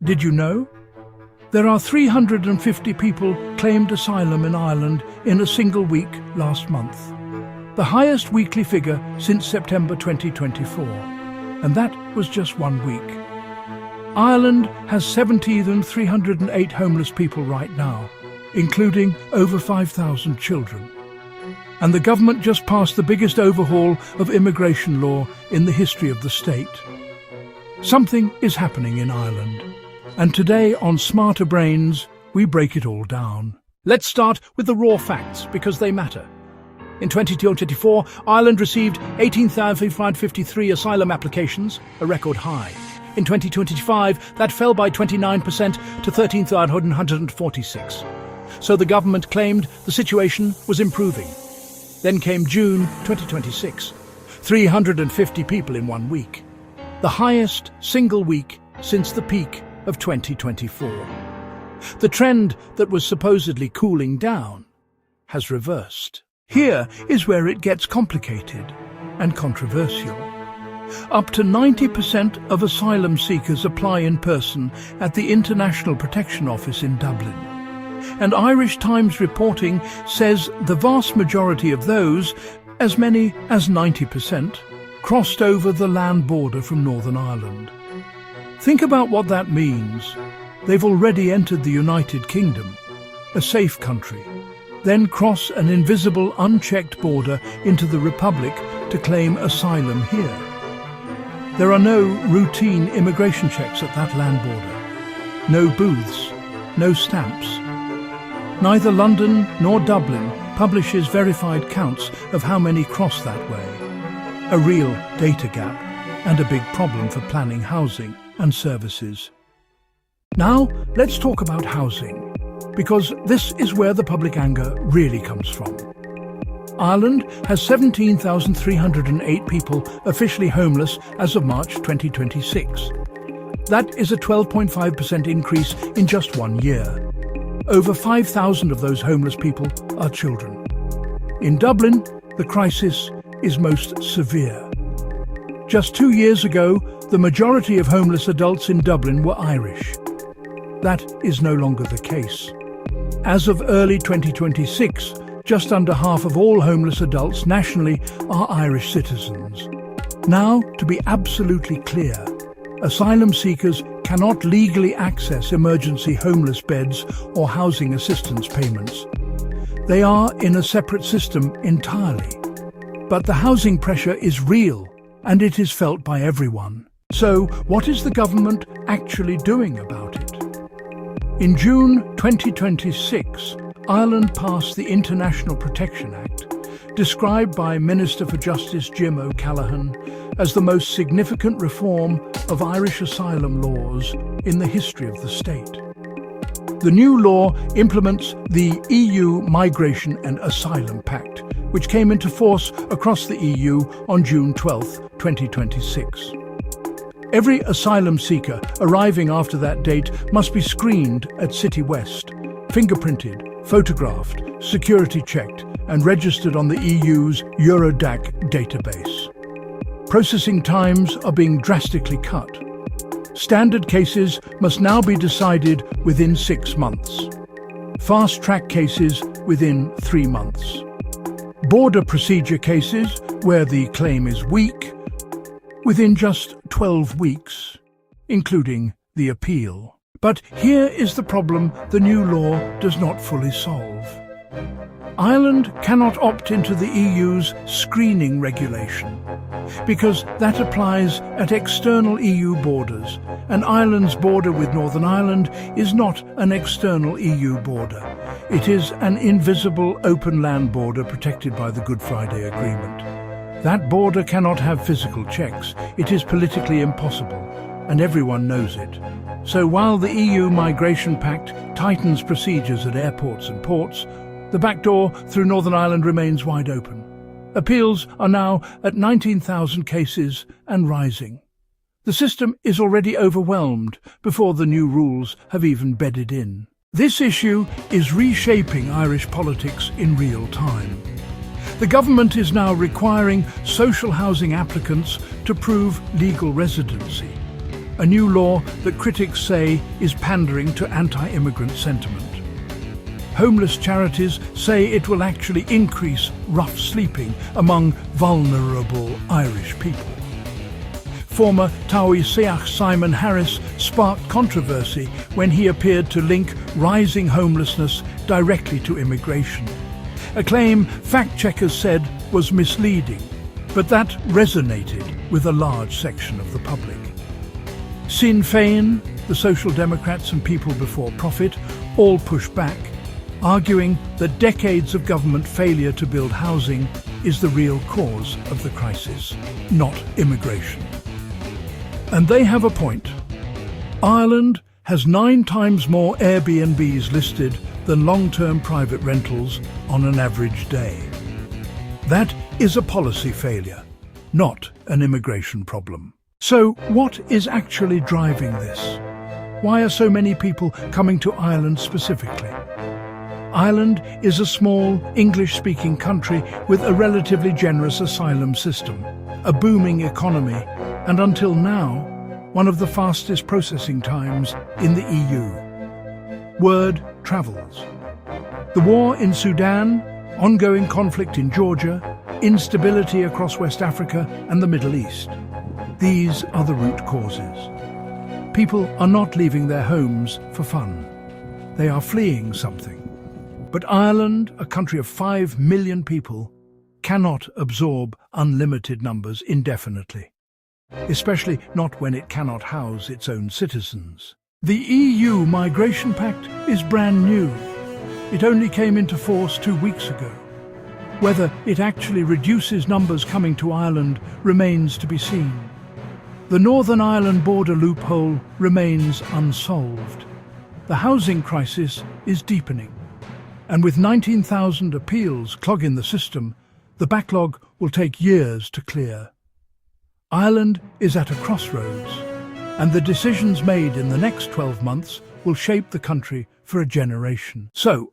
Did you know? There are 350 people claimed asylum in Ireland in a single week last month, the highest weekly figure since September 2024, and that was just 1 week. Ireland has 17,308 homeless people right now, including over 5,000 children. And the government just passed the biggest overhaul of immigration law in the history of the state. Something is happening in Ireland, and today on Smartobrains, we break it all down. Let's start with the raw facts, because they matter. In 2024, Ireland received 18,553 asylum applications, a record high. In 2025, that fell by 29% to 13,146. So the government claimed the situation was improving. Then came June 2026, 350 people in 1 week, the highest single week since the peak of 2024. The trend that was supposedly cooling down has reversed. Here is where it gets complicated and controversial. Up to 90% of asylum seekers apply in person at the International Protection Office in Dublin. And Irish Times reporting says the vast majority of those, as many as 90%, crossed over the land border from Northern Ireland. Think about what that means. They've already entered the United Kingdom, a safe country, then cross an invisible, unchecked border into the Republic to claim asylum here. There are no routine immigration checks at that land border. No booths, no stamps. Neither London nor Dublin publishes verified counts of how many cross that way. A real data gap and a big problem for planning housing and services. Now, let's talk about housing, because this is where the public anger really comes from. Ireland has 17,308 people officially homeless as of March 2026. That is a 12.5% increase in just 1 year. Over 5,000 of those homeless people are children. In Dublin, the crisis is most severe. Just 2 years ago, the majority of homeless adults in Dublin were Irish. That is no longer the case. As of early 2026, just under half of all homeless adults nationally are Irish citizens. Now, to be absolutely clear, asylum seekers cannot legally access emergency homeless beds or housing assistance payments. They are in a separate system entirely. But the housing pressure is real, and it is felt by everyone. So, what is the government actually doing about it? In June 2026, Ireland passed the International Protection Act, described by Minister for Justice Jim O'Callaghan as the most significant reform of Irish asylum laws in the history of the state. The new law implements the EU Migration and Asylum Pact, which came into force across the EU on June 12, 2026. Every asylum seeker arriving after that date must be screened at City West, fingerprinted, photographed, security checked, and registered on the EU's Eurodac database. Processing times are being drastically cut. Standard cases must now be decided within 6 months. Fast-track cases within 3 months. Border procedure cases, where the claim is weak, within just 12 weeks, including the appeal. But here is the problem the new law does not fully solve. Ireland cannot opt into the EU's screening regulation, because that applies at external EU borders, and Ireland's border with Northern Ireland is not an external EU border. It is an invisible open land border protected by the Good Friday Agreement. That border cannot have physical checks. It is politically impossible, and everyone knows it. So while the EU Migration Pact tightens procedures at airports and ports, the back door through Northern Ireland remains wide open. Appeals are now at 19,000 cases and rising. The system is already overwhelmed before the new rules have even bedded in. This issue is reshaping Irish politics in real time. The government is now requiring social housing applicants to prove legal residency. a new law that critics say is pandering to anti-immigrant sentiment. Homeless charities say it will actually increase rough sleeping among vulnerable Irish people. Former Taoiseach Simon Harris sparked controversy when he appeared to link rising homelessness directly to immigration, a claim fact-checkers said was misleading, but that resonated with a large section of the public. Sinn Féin, the Social Democrats and People Before Profit all pushed back, arguing that decades of government failure to build housing is the real cause of the crisis, not immigration. And they have a point. Ireland has 9 times more Airbnbs listed than long-term private rentals on an average day. That is a policy failure, not an immigration problem. So what is actually driving this? Why are so many people coming to Ireland specifically? Ireland is a small, English-speaking country with a relatively generous asylum system, a booming economy, and until now, one of the fastest processing times in the EU. Word travels. The war in Sudan, ongoing conflict in Georgia, instability across West Africa and the Middle East. These are the root causes. People are not leaving their homes for fun. They are fleeing something. But Ireland, a country of 5 million people, cannot absorb unlimited numbers indefinitely, especially not when it cannot house its own citizens. The EU Migration Pact is brand new. It only came into force 2 weeks ago. Whether it actually reduces numbers coming to Ireland remains to be seen. The Northern Ireland border loophole remains unsolved. The housing crisis is deepening. And with 19,000 appeals clogging the system, the backlog will take years to clear. Ireland is at a crossroads, and the decisions made in the next 12 months will shape the country for a generation. So,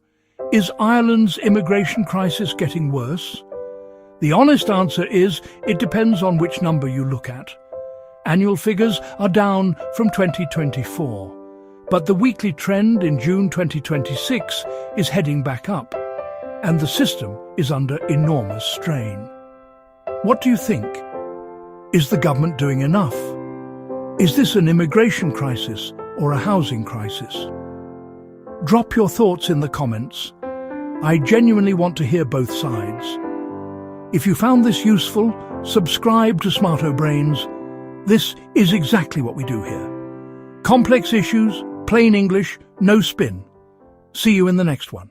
is Ireland's immigration crisis getting worse? The honest answer is it depends on which number you look at. Annual figures are down from 2024. But the weekly trend in June 2026 is heading back up, and the system is under enormous strain. What do you think? Is the government doing enough? Is this an immigration crisis or a housing crisis? Drop your thoughts in the comments. I genuinely want to hear both sides. If you found this useful, subscribe to Smartobrains. This is exactly what we do here. Complex issues, plain English, no spin. See you in the next one.